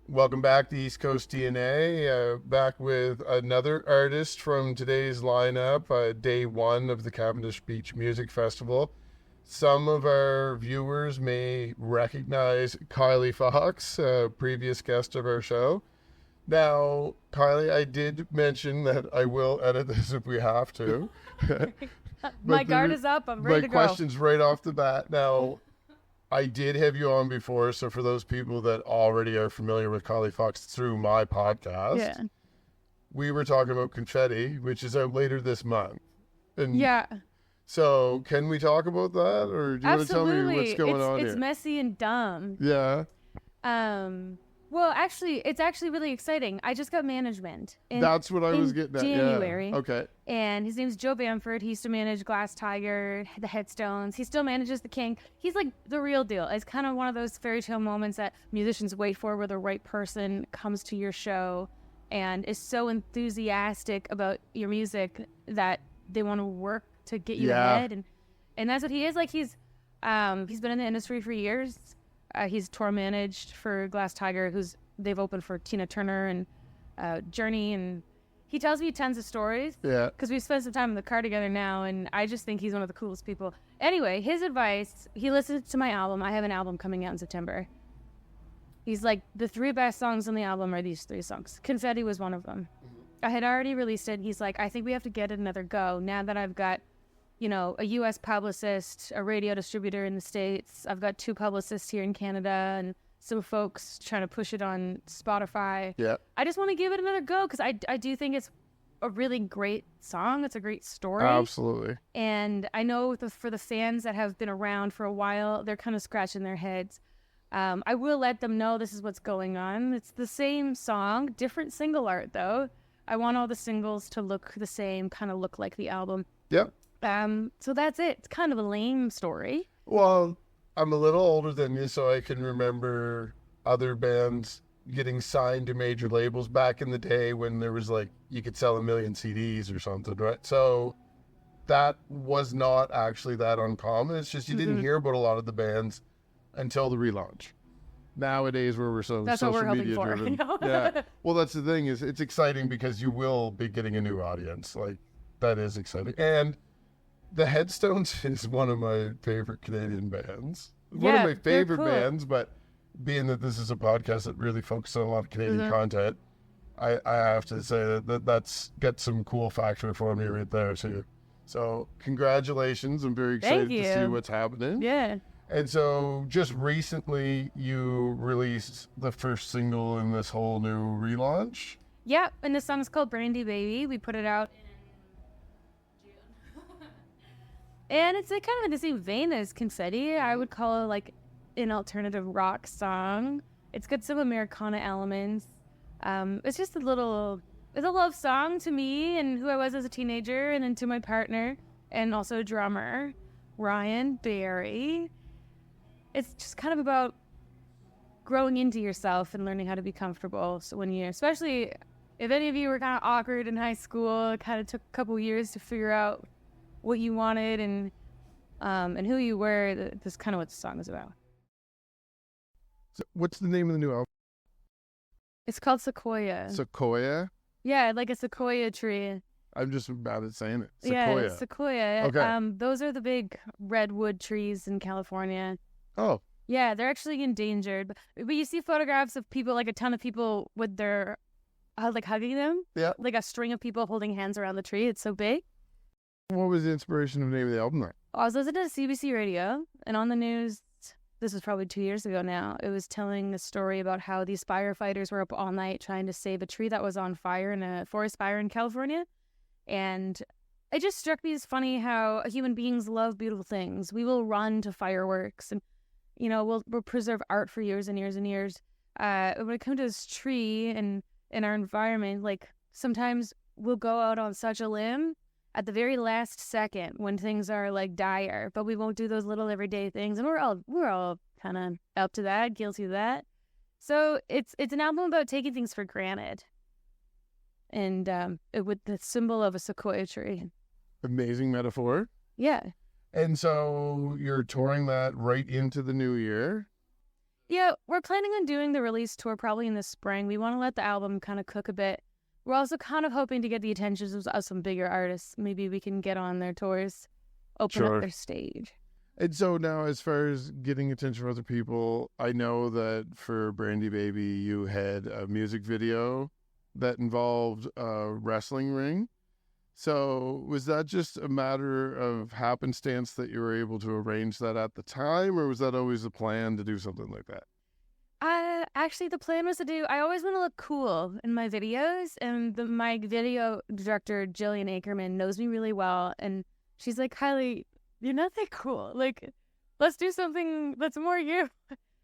Welcome back to East Coast DNA. Back with another artist from today's lineup, day one of the Cavendish Beach Music Festival. Some of our viewers may recognize Kylie Fox, a previous guest of our show. Now, Kylie, I did mention that I will edit this if we have to. My guard is up. I'm ready to go. My question's right off the bat. Now, I did have you on before, so for those people that already are familiar with Kylie Fox through my podcast, we were talking about Confetti, which is out later this month. And so can we talk about that, or do you want to tell me what's going on here? It's messy and dumb. Yeah. Well, actually, it's actually really exciting. I just got management. That's what I was getting at. January. Yeah. Okay. And his name's Joe Bamford. He used to manage Glass Tiger, the Headstones. He still manages the King. He's like the real deal. It's kind of one of those fairy tale moments that musicians wait for, where the right person comes to your show and is so enthusiastic about your music that they want to work to get you ahead. And that's what he is. Like he's been in the industry for years. He's tour managed for Glass Tiger, they've opened for Tina Turner and Journey, and he tells me tons of stories. Yeah. Because we spent some time in the car together now, and I just think he's one of the coolest people. Anyway, his advice, he listens to my album. I have an album coming out in September. He's like, the three best songs on the album are these three songs. Confetti was one of them. Mm-hmm. I had already released it. He's like, I think we have to get it another go now that I've got, a U.S. publicist, a radio distributor in the States. I've got 2 publicists here in Canada and some folks trying to push it on Spotify. Yeah. I just want to give it another go because I do think it's a really great song. It's a great story. Absolutely. And I know for the fans that have been around for a while, they're kind of scratching their heads. I will let them know this is what's going on. It's the same song, different single art though. I want all the singles to look the same, kind of look like the album. Yep. So that's it. It's kind of a lame story. Well, I'm a little older than you, so I can remember other bands getting signed to major labels back in the day when there was you could sell 1 million CDs or something, right? So that was not actually that uncommon. It's just you didn't hear about a lot of the bands until the relaunch. Nowadays, where we're that's social what we're media hoping for. driven. Yeah. Well, that's the thing is it's exciting because you will be getting a new audience. That is exciting. And the Headstones is one of my favorite Canadian bands. One of my favorite bands, but being that this is a podcast that really focuses on a lot of Canadian content, I have to say that's got some cool factor for me right there too. So congratulations. I'm very excited to see what's happening. Yeah. And so just recently you released the first single in this whole new relaunch. Yeah, and the song is called Brandy Baby. We put it out and it's kind of in the same vein as Confetti. I would call it an alternative rock song. It's got some Americana elements. It's just it's a love song to me and who I was as a teenager, and then to my partner and also drummer, Ryan Barry. It's just kind of about growing into yourself and learning how to be comfortable. So especially if any of you were kind of awkward in high school, it kind of took a couple years to figure out what you wanted and who you were. That's kind of what the song is about. So what's the name of the new album? It's called Sequoia. Sequoia? Yeah, like a sequoia tree. I'm just bad at saying it. Sequoia. Yeah, sequoia. Okay. Those are the big redwood trees in California. Oh. Yeah, they're actually endangered. But you see photographs of people, a ton of people with their, hugging them. Yeah. Like a string of people holding hands around the tree. It's so big. What was the inspiration of the name of the album? I was listening to CBC radio, and on the news, this was probably 2 years ago now, it was telling a story about how these firefighters were up all night trying to save a tree that was on fire in a forest fire in California. And it just struck me as funny how human beings love beautiful things. We will run to fireworks and, we'll preserve art for years and years and years. When it comes to this tree and in our environment, sometimes we'll go out on such a limb at the very last second when things are dire, but we won't do those little everyday things, and we're all kind of up to that, guilty of that. So it's an album about taking things for granted, and with the symbol of a sequoia tree. Amazing metaphor. Yeah. And so you're touring that right into the new year. Yeah, we're planning on doing the release tour probably in the spring. We want to let the album kind of cook a bit. We're also kind of hoping to get the attention of some bigger artists. Maybe we can get on their tours, open up their stage. And so now, as far as getting attention from other people, I know that for Brandy Baby, you had a music video that involved a wrestling ring. So was that just a matter of happenstance that you were able to arrange that at the time, or was that always the plan to do something like that? Actually, the plan was to I always want to look cool in my videos, and my video director, Jillian Ackerman, knows me really well, and she's like, Kylie, you're not that cool. Like, let's do something that's more you.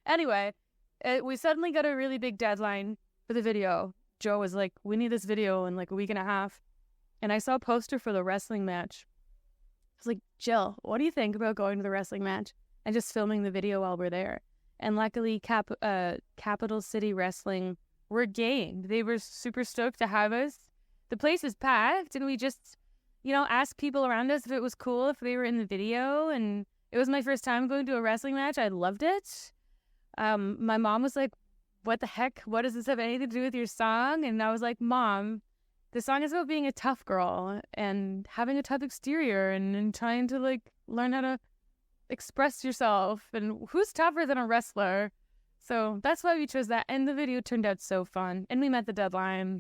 Anyway, we suddenly got a really big deadline for the video. Joe was like, we need this video in like a week and a half. And I saw a poster for the wrestling match. I was like, Jill, what do you think about going to the wrestling match and just filming the video while we're there? And luckily, Capital City Wrestling were game. They were super stoked to have us. The place was packed, and we just, asked people around us if it was cool if they were in the video. And it was my first time going to a wrestling match. I loved it. My mom was like, what the heck? What does this have anything to do with your song? And I was like, Mom, the song is about being a tough girl and having a tough exterior and trying to like learn how to express yourself. And who's tougher than a wrestler? So that's why we chose that. And the video turned out so fun. And we met the deadline.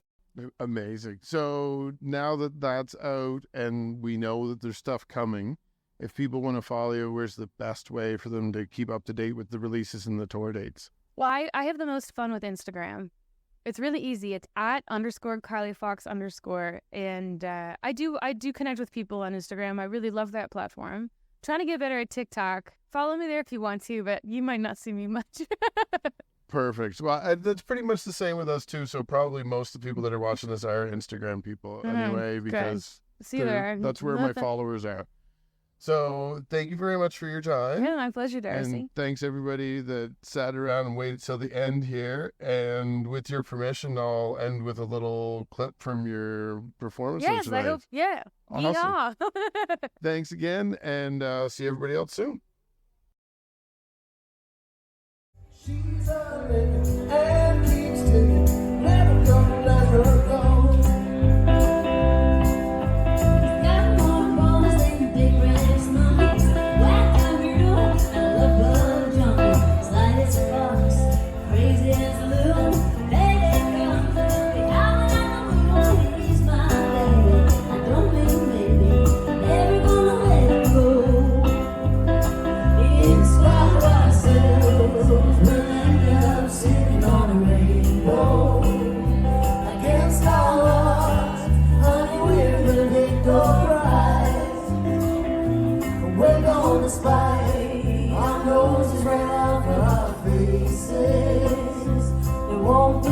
Amazing. So now that that's out and we know that there's stuff coming, if people want to follow you, where's the best way for them to keep up to date with the releases and the tour dates? Well, I have the most fun with Instagram. It's really easy. It's @_KylieFox_. And I do connect with people on Instagram. I really love that platform. Trying to get better at TikTok. Follow me there if you want to, but you might not see me much. Perfect. Well, that's pretty much the same with us too. So probably most of the people that are watching this are Instagram people anyway, because that's where my followers are. So thank you very much for your time. Yeah, my pleasure, Darcy. And thanks everybody that sat around and waited till the end here. And with your permission, I'll end with a little clip from your performance. Yes, tonight. I hope. Yeah. Awesome. Thanks again, and see everybody else soon. She's a living and keeps ticking, never gonna let her go. Our noses right out for our faces. It won't be